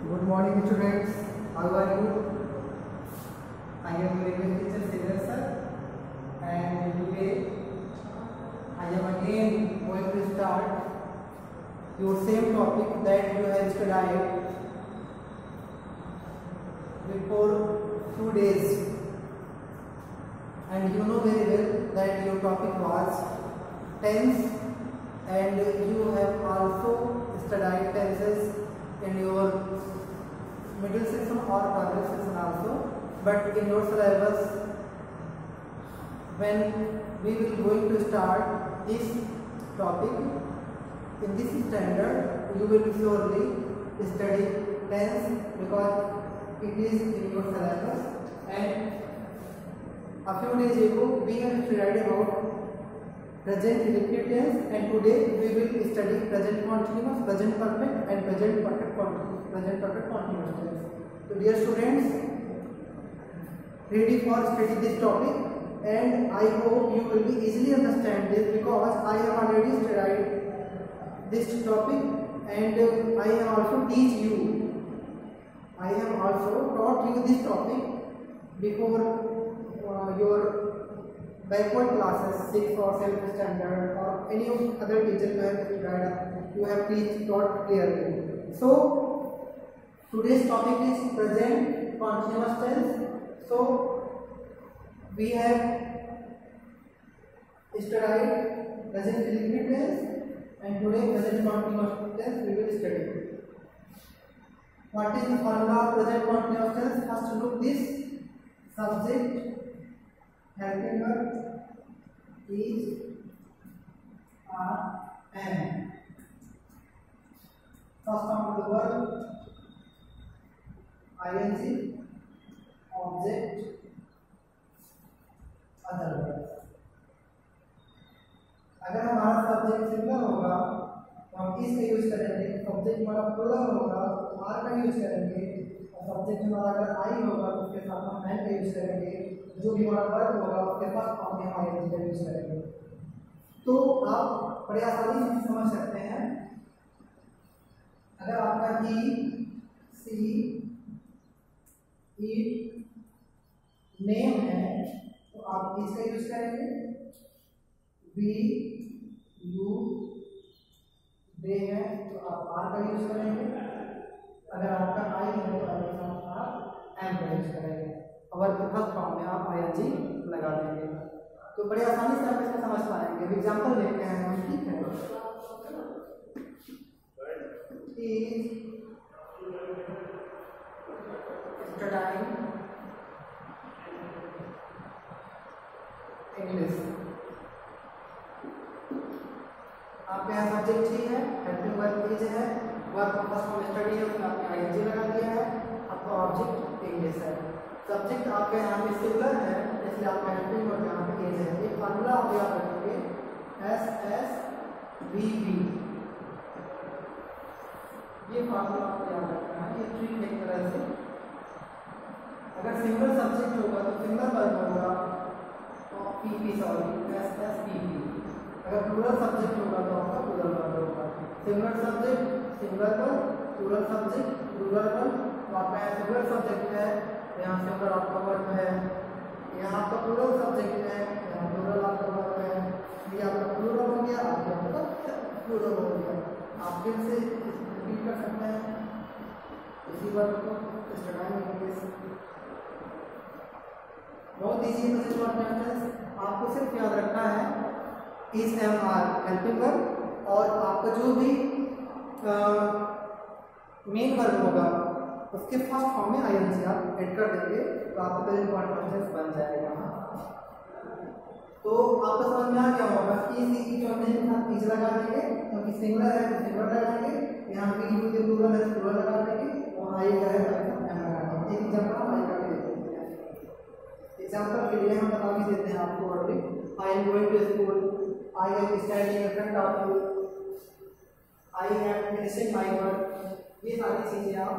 Good morning, students. How are you? I am your English teacher, Sridhar sir, and today I am again going to start your same topic that you have studied before 2 days, and you know very well that your topic was tense, and you have also studied tenses in your middle section or primary section also, but in your syllabus when we will going to start this topic in this standard, you will surely study tense because it is in your syllabus. And a few days ago we have studied about present irregular tense, and today we will study present continuous, present perfect and present perfect continuous tense. So dear students, ready for study this topic, and I hope you will be easily understand this because I have already studied this topic, and I have also teach you. I have also taught you this topic before your backward classes, 6th or 7th standard, or any other teacher you have taught clearly. So today's topic is present continuous tense. So we have studied present irregular tense, and today present continuous tense we will study. What is the formula of present continuous tense? First look this: subject, helping verb is am. First form of the verb ing, object, other verbs. अगर हमारा subject singular होगा तो हम इस का use करेंगे, subject हमारा plural होगा तो आर का यूज करेंगे, और सब्जेक्ट हमारा अगर आई होगा तो उसके साथ हम एन का यूज करेंगे, जो भी हमारा वर्ब होगा उसके फर्स्ट फॉर्म में हम आईएनजी का यूज करेंगे। तो आप बड़े आसानी से समझ सकते हैं, अगर आपका ही सी ईट नेम है तो आप इसका यूज करेंगे, वी यू दे है तो आप आर का यूज करेंगे, अगर आपका आई है तो आप एम का यूज करेंगे, और फर्स्ट फॉर्म में आप आईएनजी लगा देंगे। तो बड़े आसानी से आप इसको समझ पाएंगे। एग्जांपल देखते हैं हम, ठीक है। Studying English. आपके यहाँ सब्जेक्ट ही है, हेल्पिंग वर्ब इज है, वर्ब का फर्स्ट फॉर्म स्टडी है, उसमें आपने आईएनजी लगा दिया है, आपका ऑब्जेक्ट इंग्लिश है। सब्जेक्ट आपके यहाँ पे सिंगुलर है, इसलिए आपका हेल्पिंग वर्ब यहाँ पे इज है। एक फार्मूला आप याद रखेंगे, एस एस वी बी, ये फार्मूला आपको याद रखना है। ये ट्रिक एक तरह से, अगर सिंगल सब्जेक्ट होगा तो सिंगल वर्ब होगा तो PP, sorry S S P P, अगर प्लूरल सब्जेक्ट होगा तो आपका प्लूरल वर्ब होगा। Singular subject singular verb, plural subject plural verb. तो आपका यहाँ सिंगुलर सब्जेक्ट है, यहाँ सिंगुलर आपका वर्ब है, यहाँ आपका प्लूरल सब्जेक्ट है, यहाँ प्लूरल आपका वर्ब है, ये आपका प्लूरल हो गया, आपका प्लूरल हो गया। आप फिर से रिपीट कर सकते हैं इसी वर्ब को, स्टडीइंग इंग्लिश। बहुत इजी है, आपको सिर्फ याद रखना है इस एम आर हेल्पिंग वर्ब, और आपका जो भी मेन वर्ब होगा उसके फर्स्ट फॉर्म में आईएनजी आप ऐड कर देंगे तो आपका प्रेजेंट कॉन्टिन्यूअस बन जाएगा। तो आपको समझ में आ गया होगा कि सी जो हमने साथ इज लगा देंगे, क्योंकि सिंगुलर है तो सिंगुलर लगाएंगे, यहाँ पे यू के प्लूरल है तो प्लूरल लगा देंगे, और आई का है तो एम लगा देंगे। एक एग्जांपल हम आई का भी देते हैं। एग्जांपल के लिए हम बता भी देते हैं आपको already, I am going to school, I am standing in front of you, I am finishing my work, ये सारी चीजें आप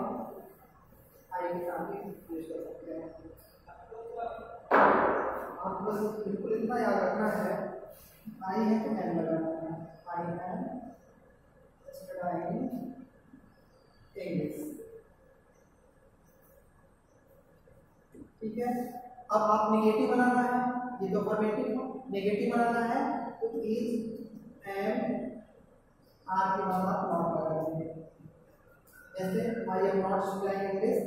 आई के साथ यूज कर सकते हैं। आप बस बिल्कुल इतना याद रखना है, आई है तो एम लगाना है, आई एम स्टडीइंग इंग्लिश। है। अब आप नेगेटिव बनाना है, ये तो अफर्मेटिव हो, नेगेटिव बनाना है तो इज एम आर के बाद आप नॉट लगा देंगे। जैसे I am not studying English,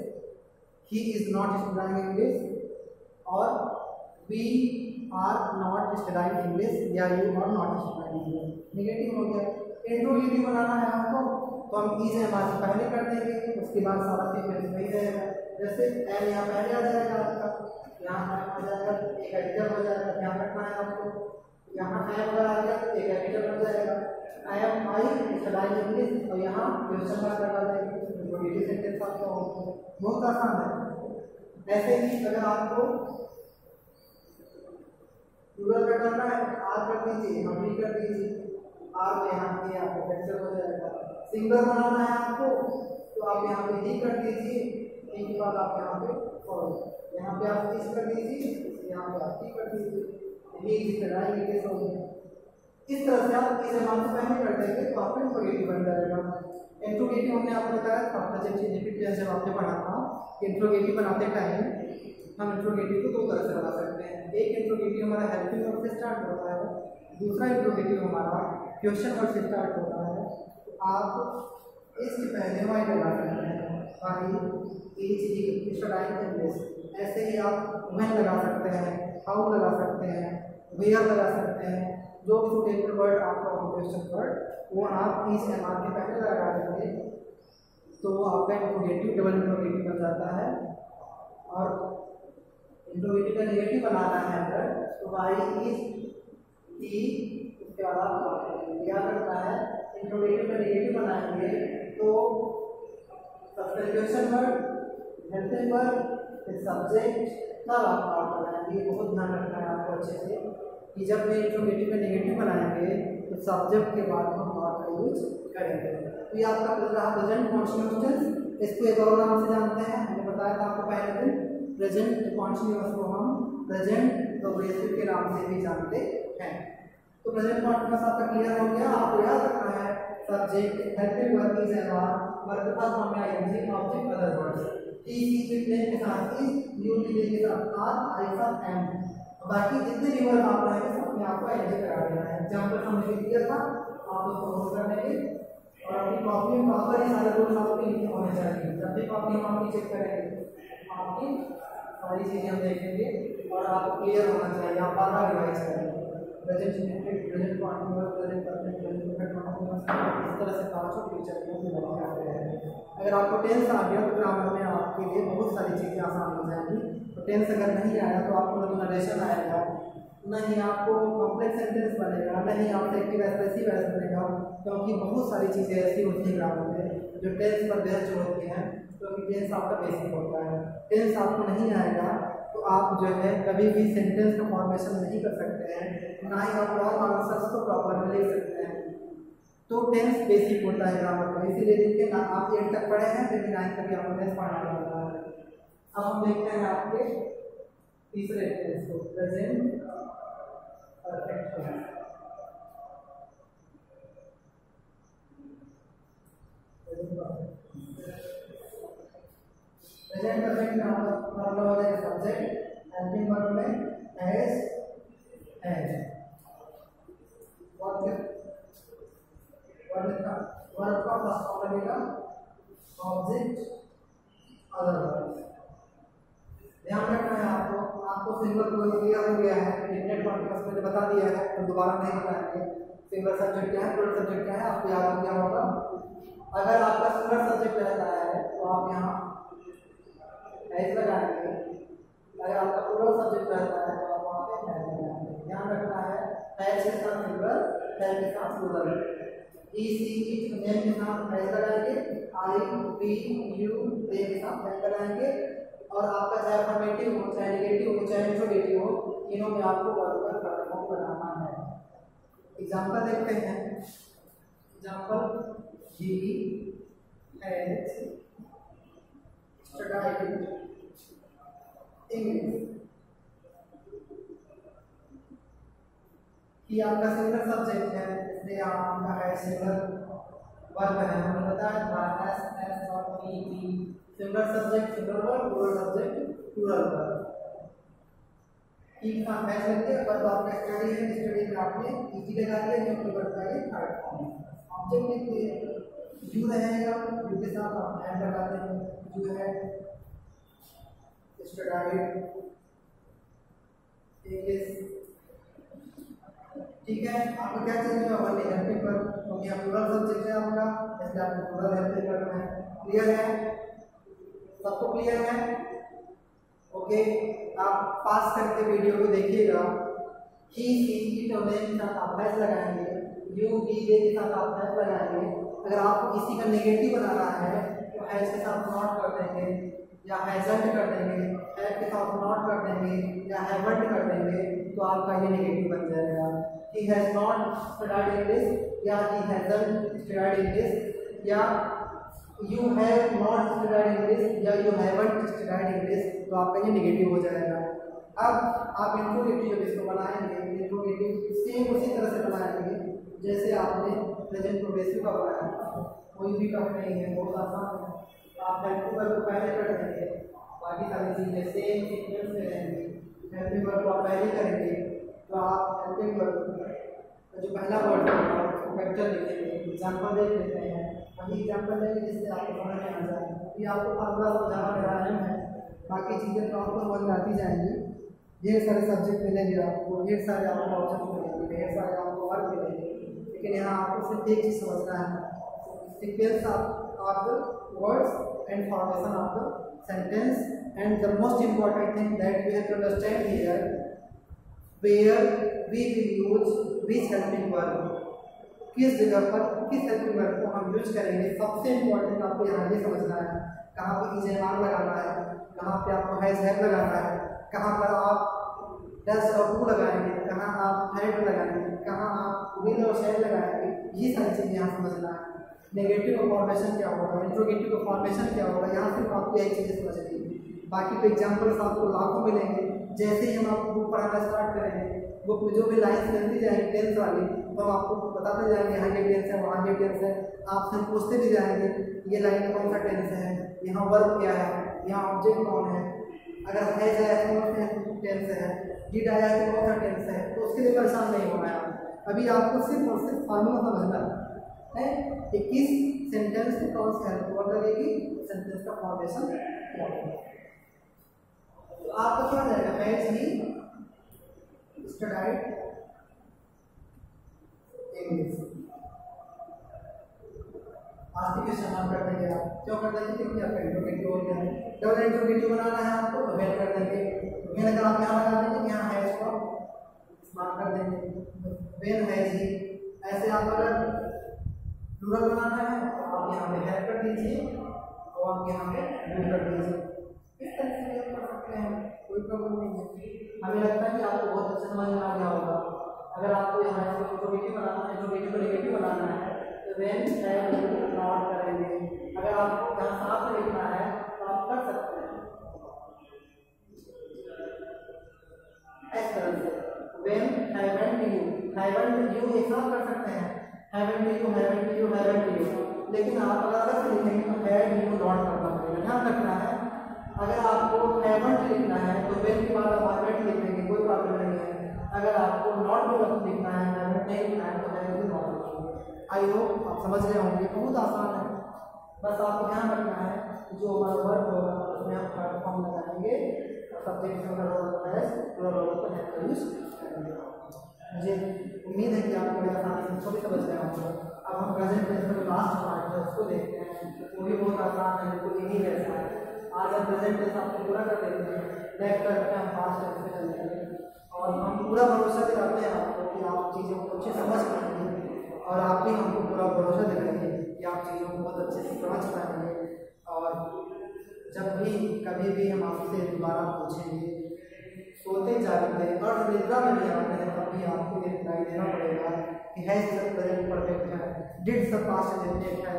he is not studying English और we are not studying English या you are not studying English. Negative हो गया। इंट्रोगेटिव बनाना है हमको तो हम इज एम आर पहले कर देंगे, उसके बाद सारा सीक्वेंस वही रहेगा। जैसे एम यहाँ पहले आ जाएगा आपका, यहाँ एम आ जाएगा, एक एडिटर हो जाएगा, ध्यान रखना है आपको। यहाँ एम अगर आ गया तो एक एडिटर हो जाएगा, I am I studying English और यहाँ क्वेश्चन मार्क लगा देंगे। इंट्रोगेटिव सेंटेंस आपका बहुत आसान है। ऐसे ही अगर आपको प्लूरल का करना है आर कर दीजिए, हम भी कर दीजिए, आर पे यहाँ पे आपको कैंसिल हो जाएगा। सिंगल बनाना है आपको तो आप यहाँ पे ही कर दीजिए, एक बाद आप यहाँ पे और यहाँ पे आप इस कर दीजिए, यहाँ पे आप ही कर दीजिए, ये इस तरह ये कैसे हो गया। इस तरह से आप इसे मान पहले कर देंगे तो आपका इंट्रोगेटिव बन जाएगा। इंट्रोगेटिव हमने आपको बताया था, प्रेजेंट इंडिपेंडेंस जब आपने पढ़ा था कि इंट्रोगेटिव बनाते टाइम हम इंट्रोगेटिव को दो तरह से बना सकते हैं। एक इंट्रोगेटिव हमारा हेल्पिंग वर्ड से स्टार्ट होता है, दूसरा इंट्रोगेटिव हमारा क्वेश्चन वर्ड से स्टार्ट होता है। तो आप इसके पहले वाई लगा सकते हैं, why is he studying English. ऐसे ही आप व्हेन लगा सकते हैं, हाउ लगा सकते हैं, वेयर लगा सकते हैं। जो भी सुटेबल वर्ड आपका क्वेश्चन वर्ड वो आप इस एम आर के पहले लगा देंगे तो आपका इंट्रोगेटिव डबल इंट्रोगेटिव बन जाता है। और इंट्रोगेटिव का नेगेटिव बनाना है अगर तो वाई इज ही, उसके बाद आप क्या करता है इंट्रोगेटिव का नेगेटिव बनाएंगे तो सबसे क्वेश्चन वर्ड, हेल्पिंग वर्ड, फिर सब्जेक्ट, तब आप पार्ट बनाएंगे। बहुत ध्यान रखना है आपको अच्छे से कि जब भी इंट्रोगेटिव का नेगेटिव बनाएंगे तो सब्जेक्ट के बाद हम पार्ट का यूज करेंगे। तो ये आपका प्रेजेंट कॉन्टिन्यूअस टेंस, इसको एक और नाम से जानते हैं, हमने बताया था आपको पहले दिन। प्रेजेंट कॉन्टिन्यूअस को हम प्रेजेंट प्रोग्रेसिव के नाम से भी जानते हैं। तो प्रेजेंट कॉन्टिन्यूअस आपका क्लियर हो गया। आपको याद रखना है subject, helping verb is am are, verb के पास हमने ING, object, other words, is के साथ इज, यू के साथ आर, आई के साथ एम। बाकी जितने भी वर्ड आप रहेंगे सब अपने आप को आईएनजी करा देना है। एग्जांपल हमने लिख दिया था, आप उसको नोट कर लेंगे और अपनी कॉपी में प्रॉपर ये सारे रूल्स आपके लिखे होने चाहिए। जब भी कॉपी हम आपकी चेक करेंगे आपकी सारी चीजें हम देखेंगे और आपको क्लियर होना चाहिए, आप बार-बार रिवाइज करेंगे। Present indefinite, present continuous, present perfect, present perfect continuous, इस तरह से पांचों फ्यूचर को हम करते हैं। अगर आपको टेंस आ गया तो ग्रामर में आपके लिए बहुत सारी चीज़ें आसान हो जाएंगी। तो टेंस अगर नहीं आया तो आपको ना नरेशन आएगा, नहीं आपको कॉम्प्लेक्स सेंटेंस बनेगा, नहीं आपका एक्टिव एग्रेसिव वॉइस बनेगा, क्योंकि बहुत सारी चीज़ें ऐसी होती हैं ग्रामर में जो टेंस पर बेस्ड होती हैं। क्योंकि टेंस आपका बेसिक होता है। टेंस आपको नहीं आएगा तो आप जो है कभी भी सेंटेंस का फॉर्मेशन नहीं कर सकते हैं, ना ही आप लॉन्ग आंसर्स को प्रॉपर में लिख सकते हैं। तो टेंस बेसिक होता है ग्रामर का, इसीलिए देखिए ना आप 8 तक पढ़े हैं, फिर 9 तक आपको टेंस पढ़ाना होता है। अब हम देखते हैं आपके तीसरे टेंस को, present perfect tense. Present perfect का मतलब हो जाएगा सब्जेक्ट, हेल्पिंग वर्ब में हैज, वर्ब का फर्स्ट फॉर्म लगेगा ऑब्जेक्ट, अदर वर्ब। ध्यान रखना है आपको सिंगल प्लूरल क्लियर हो गया है, इंडेफिनिट कॉन्टिन्यूअस मैंने बता दिया है तो दोबारा नहीं बताएंगे। सिंगल सब्जेक्ट क्या है, प्लूरल सब्जेक्ट क्या है, आपको याद हो गया होगा। अगर आपका सिंगल सब्जेक्ट रहता है तो आप यहाँ हैज लगाएंगे, अगर आपका प्लूरल सब्जेक्ट रहता है तो आप वहाँ पे हैज लगाएंगे। ध्यान रखना है हैज के साथ सिंगल, हैज के साथ plural, he she it name के साथ हैज लगाएंगे, आई वी यू दे के साथ हैज लगाएंगे। और आपका चाहे अफर्मेटिव हो, चाहे नेगेटिव हो, चाहे इंट्रोगेटिव हो, तीनों में आपको वर्ब का फॉर्म बनाना है। एग्जांपल देखते हैं। Example he has studied English. कि आपका सिंगल सब्जेक्ट है इसलिए आपका है सिंगल वर्ब है, हमने बताया था एस एस और P P. Single subject single verb, plural subject plural verb. ठीक था मैच लग गया पर आपका स्टडी है, स्टडी में आपने इजी लगा दिया, जो कीवर्ड का ये थर्ड फॉर्म ऑब्जेक्ट लिखते हैं यू रहेगा, यू के साथ आप एंड लगाते हैं, यू है स्टडी इंग्लिश। ठीक है, आपको क्या चाहिए अपन ने हेल्पिंग पर, क्योंकि आप प्लूरल सब्जेक्ट है आपका, इसलिए आपको प्लूरल हेल्पिंग करना है। क्लियर है, सबको क्लियर है? ओके, आप पास करके वीडियो को देखिएगा। ही सी इट और देन के साथ आप हैश लगाएंगे, यू वी दे के साथ आप हैश लगाएंगे। अगर आपको किसी का नेगेटिव बनाना है तो हैश के साथ नॉट कर देंगे या हैजंट कर देंगे, हैश के साथ नॉट कर देंगे या हैवंट कर देंगे, तो आपका ये नेगेटिव बन जाएगा। He has not studied English या ही हैजंट स्टडीड इंग्लिश या you have not studied English या यू हैवंट स्टडीड इंग्लिश, तो आपका ये नेगेटिव हो जाएगा। अब आप इंट्रोगेटिव जब इसको बनाएंगे, इंट्रोगेटिव सेम उसी तरह से बनाएंगे जैसे आपने प्रेजेंट प्रोग्रेसिव का बनाया, कोई भी कम नहीं है, बहुत आसान है। आप हेल्पिंग वर्ब को पहले कर देंगे, बाकी सारी चीजें सेम सीक्वेंस में रहेंगी। हेल्पिंग वर्ब को आप पहले करेंगे तो आप हेल्पिंग वर्ब का जो पहला वर्ड होगा उसको वेक्टर लिखेंगे। एग्जाम्पल देख लेते हैं, वही एग्जाम्पल देंगे जिससे आपको समझ में आ जाए। ये आपको फार्मूला समझाना मेरा अहम है, बाकी चीज़ें तो आपको समझ में आती जाएंगी। ढेर सारे सब्जेक्ट मिलेंगे आपको, ढेर सारे आपको ऑप्शन मिलेंगे, ढेर सारे आपको वर्क मिलेंगे, लेकिन यहाँ आपको सिर्फ एक चीज़ समझना है, sequence of the words and formation of the sentence, and the most important thing that you have to understand here where we will use which helping verb, किस जगह पर किस हेल्पिंग वर्ब को हम यूज करेंगे। सबसे इम्पोर्टेंट आपको यहाँ ये समझना है, कहाँ पर इज एन आर लगाना है, कहाँ पे आपको हैज हैव लगाना है, कहाँ पर आप डस और टू लगाएंगे, कहाँ आप हैड लगाएंगे, कहाँ आप विल और शैल लगाएंगे। ये सारी चीज़ें यहाँ समझना है। नेगेटिव का फॉर्मेशन क्या होगा, इंट्रोगेटिव का फॉर्मेशन क्या होगा, यहाँ सिर्फ आपको यही चीज़ें समझनी है। बाकी तो एग्जाम्पल्स आपको लाखों मिलेंगे। जैसे ही हम आपको बुक पढ़ाना स्टार्ट करेंगे, बुक में जो भी लाइन्स मिलती जाएंगी टेंस वाली, तो हम आपको बताते जाएंगे यहाँ ये टेंस है, वहाँ ये टेंस है। आपसे हम पूछते भी जाएंगे ये लाइन कौन सा टेंस है, यहाँ वर्ब क्या है, यहाँ ऑब्जेक्ट कौन है, अगर हैज आया तो कौन सा टेंस है, डिड आया तो कौन सा टेंस है। तो उसके लिए परेशान नहीं होना है। अभी आपको सिर्फ और सिर्फ फार्मूला समझना है कि किस सेंटेंस में कौन सी हेल्प वर्ब लगेगी, सेंटेंस का फॉर्मेशन क्या होगा। तो आपका क्या जाएगा, हैज ही स्टडीड इंग्लिश। आज के इस्तेमाल कर देंगे आप, क्यों कर देंगे, क्योंकि आपका इंट्रोगेटिव हो गया है। डबल इंट्रोगेटिव बनाना है आपको तो वेल कर देंगे, वेल अगर आप यहाँ लगा देंगे, यहाँ हैज को इस्तेमाल कर देंगे, वेल हैज ही। ऐसे आप अगर प्लूरल बनाना है तो आप यहाँ पे हैव कर दीजिए और आप यहाँ पे डू कर दीजिए। इस तरह से आप कर सकते हैं, कोई प्रॉब्लम नहीं है। हमें लगता है कि आपको बहुत अच्छा समझ में आ गया होगा। अगर आपको यहाँ इंट्रोगेटिव बनाना है, इंट्रोगेटिव को नेगेटिव बनाना है तो व्हेन हैव नॉट करेंगे। अगर आपको यहाँ साफ में लिखना है तो आप कर सकते हैं इस तरह से, व्हेन हैवंट यू एक साथ कर सकते हैं, हैवंट यू। लेकिन आप अगर अलग से लिखेंगे तो हैड यू नॉट करना पड़ेगा, ध्यान रखना है। अगर आपको हैवंट लिखना है तो व्हेन के बाद आप हैवंट लिखेंगे, कोई प्रॉब्लम नहीं है। अगर आपको नॉट भी लिखना है, हैवंट नहीं लिखना है तो हैव भी नॉट लिखेंगे। आई होप आप समझ गए होंगे, बहुत आसान है। बस आपको ध्यान रखना है जो हमारा वर्क होगा उसमें हम थर्ड फॉर्म लगाएंगे, सब्जेक्ट में रोल को यूज करेंगे। मुझे उम्मीद है कि आपको मेरा आसानी से समझ गए होंगे। अब हम प्रेजेंट टेंस का लास्ट पार्ट है उसको देखते हैं, वो भी बहुत आसान है, बिल्कुल यही वैसा है। आज हम प्रेजेंट टेंस आपको पूरा कर देते हैं, नेक्स्ट करके हम पास्ट टेंस में चल जाएंगे और हम पूरा भरोसा दिलाते हैं आपको कि आप चीज़ों को अच्छे समझ पाएंगे और आप भी हमको पूरा भरोसा दिलाएंगे कि आप चीज़ों को बहुत अच्छे से समझ पाएंगे। और जब भी कभी भी हम आपसे दोबारा पूछेंगे, सोते जागते और निद्रा में भी आते हैं, तब भी आपको ये रिप्लाई देना पड़ेगा कि हैज सब प्रेजेंट परफेक्ट है, डिड सब पास्ट इंडेफिनिट है,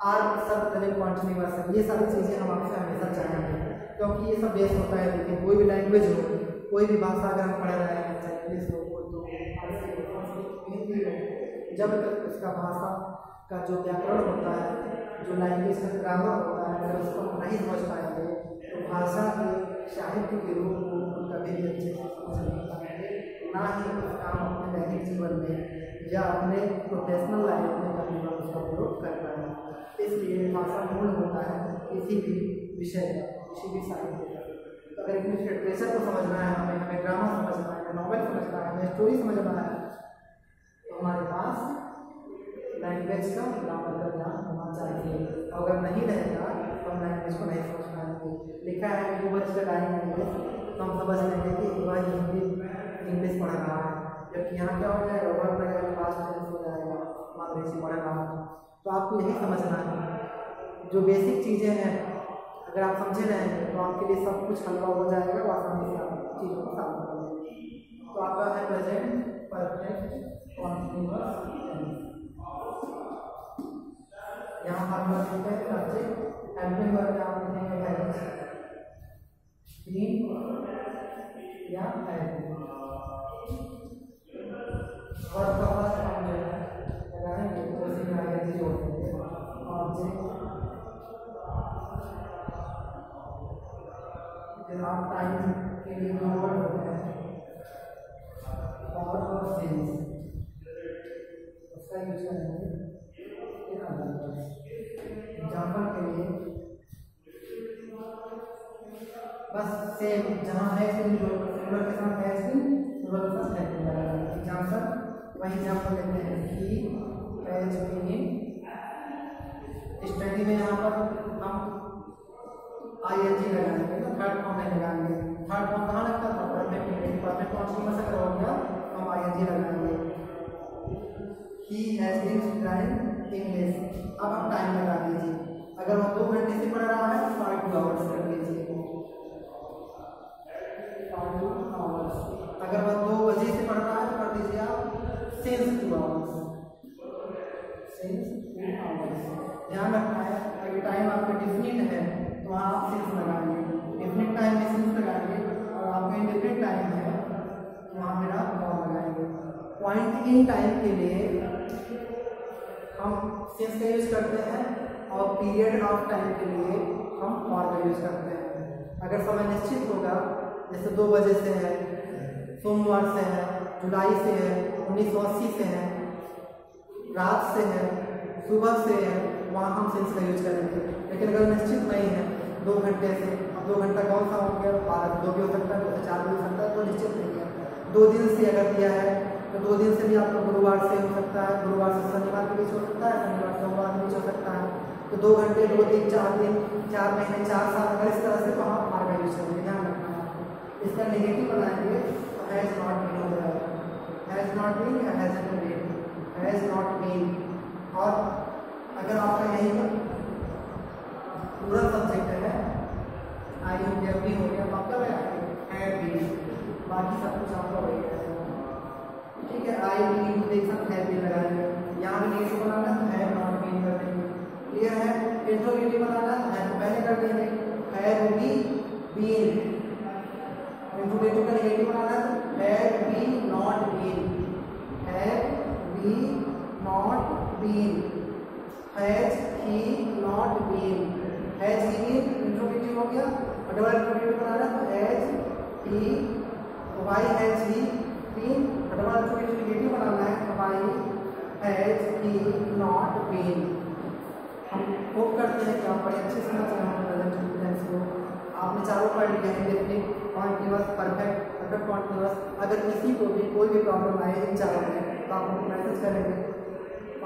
आर सब प्रेजेंट कंटीन्यूअस है। ये सारी चीज़ें हम आपसे हमेशा चाहेंगे, क्योंकि ये सब बेस होता है। देखिए कोई भी लैंग्वेज हो, कोई भी भाषा अगर हम पढ़ रहे हैं, चाहे इंग्लिश हो, उर्दू, हिंदी हो, जब तक उसका भाषा का जो व्याकरण होता है, जो लैंग्वेज का ग्रामर होता है, अगर उसको हम नहीं समझ पाएंगे तो भाषा के साहित्य के रूप को कभी भी अच्छे से समझ नहीं पाएंगे, ना ही उसका हम अपने दैनिक जीवन में या अपने प्रोफेशनल लाइफ में कभी भी उसका उपयोग कर पाए। इसलिए भाषा मूल होता है किसी भी विषय का, किसी भी साहित्य का। तो अगर इंग्लिश लिटरेचर को समझना है, हमें ड्रामा समझना है, नॉवेल समझना है, हमें स्टोरी समझना है, तो हमारे पास लैंग्वेज का ग्रामर का ज्ञान होना चाहिए। अगर नहीं रहेगा तो हम लैंग्वेज को नहीं समझ पाएंगे। लिखा है कि वो स्टडाइंग इंग्लिश, तो हम समझ लेंगे कि वह हिंदी इंग्लिश पढ़ रहा है, जबकि यहाँ क्या हो जाएगा, वर्ब लगेगा, पास्ट टेंस हो जाएगा, अंग्रेजी पढ़ रहा है। तो आपको यही समझना है, जो बेसिक चीज़ें हैं अगर आप समझे रहेंगे तो आपके लिए सब कुछ हल्का हो जाएगा और आसानी से आप चीज़ों को सामने कर लेंगे। तो आपका है प्रेजेंट परफेक्ट कॉन्टिन्यूअस टेंस। यहाँ हम लोग लिखते हैं सब्जेक्ट, हेल्पिंग वर्ब में आप लिखेंगे हैज, बीन या हैड। वर्ब का फर्स्ट फॉर्म जो है लगाएंगे तो उसी में आईएनजी जोड़ देंगे। ऑब्जेक्ट आप टाइम के लिए जो वर्ड होते हैं और सेंस उसका यूज करेंगे। एग्जाम्पल के लिए बस सेम जहाँ है सिंगुलर के साथ है सिंगुलर के साथ है। एग्जाम्पल वही एग्जाम्पल लेते हैं कि हैज बीन स्टडी में यहाँ पर हम आईएनजी लगाएंगे, तो थर्ड फॉर्म में लगाएंगे। थर्ड फॉर्म कहाँ लगता था, परफेक्ट कॉन्टिन्यूअस अगर हो गया तो हम आईएनजी लगाएंगे। He has been studying English, अब हम टाइम लगा दीजिए। अगर वो 2 घंटे से पढ़ रहा है तो 2 आवर्स कर लीजिए। 2 आवर्स। अगर वो 2 बजे से पढ़ रहा है तो कर दीजिए आप सिंस 2 आवर्स, सिंस 2 आवर्स। ध्यान रखना है अगर टाइम आपका डिफिनिट है तो वहाँ आप सिंस लगाएंगे, डिफिनिट टाइम में सिंस लगाएंगे, और आपका इंडिफिनिट टाइम है तो वहाँ मेरा और लगाएंगे। पॉइंट इन टाइम के लिए हम सिंस का यूज करते हैं और पीरियड ऑफ टाइम के लिए हम और का यूज करते हैं। अगर समय निश्चित होगा, जैसे 2 बजे से है, सोमवार से है, जुलाई से है, 1980 से है, रात से है, सुबह से है, वहाँ हम सिंस का यूज करेंगे। लेकिन अगर निश्चित नहीं है 2 घंटे से, अब 2 घंटा कौन सा हो गया, 12 भी हो सकता है, 4 भी हो सकता है, तो निश्चित नहीं है। 2 दिन से अगर दिया है तो 2 दिन से भी आपको गुरुवार से हो सकता है, गुरुवार से शनिवार के बीच हो सकता है, शनिवार से सोमवार के बीच हो सकता है। तो 2 घंटे, 2 दिन, 4 दिन, 4 महीने, 4 साल, अगर इस तरह से तो हम आर का यूज करेंगे। ध्यान रखना है। इसका नेगेटिव बनाएंगे तो हैज नॉट बीन हो जाएगा, हैज नॉट बीन या hasn't been, has not been. और अगर आपका यही पर पूरा सब्जेक्ट है, आई हो गया, बी हो गया, तो आपका हैड बीन, बाकी सब कुछ आपका वही है। ठीक है, आई बीन को देख सकते हैं, बीन लगाएंगे। यहाँ भी नेगेटिव बनाना है, हैव नॉट बीन कर देंगे। क्लियर है। इंट्रोगेटिव बनाना है तो पहले कर देंगे हैव बीन। इंट्रोगेटिव का नेगेटिव बनाना है have been not been, have been not been, has he not been, has he been interrogative हो गया। और डबल इंट्रोगेटिव बनाना तो has he, why has he been, double interrogative negative बनाना है why has he not been. हम hope करते हैं कि आप बड़े अच्छे से समझ रहे हैं प्रेजेंट टेंस को। आपने चारों पढ़ लिया है, indefinite, continuous, perfect, perfect continuous. अगर किसी को भी कोई भी प्रॉब्लम आए इन चारों में तो आप हमको मैसेज करेंगे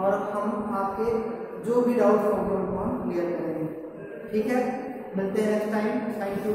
और हम आपके जो भी डाउट्स होंगे उनको हम क्लियर करेंगे। ठीक है, मिलते हैं नेक्स्ट टाइम। Thank you.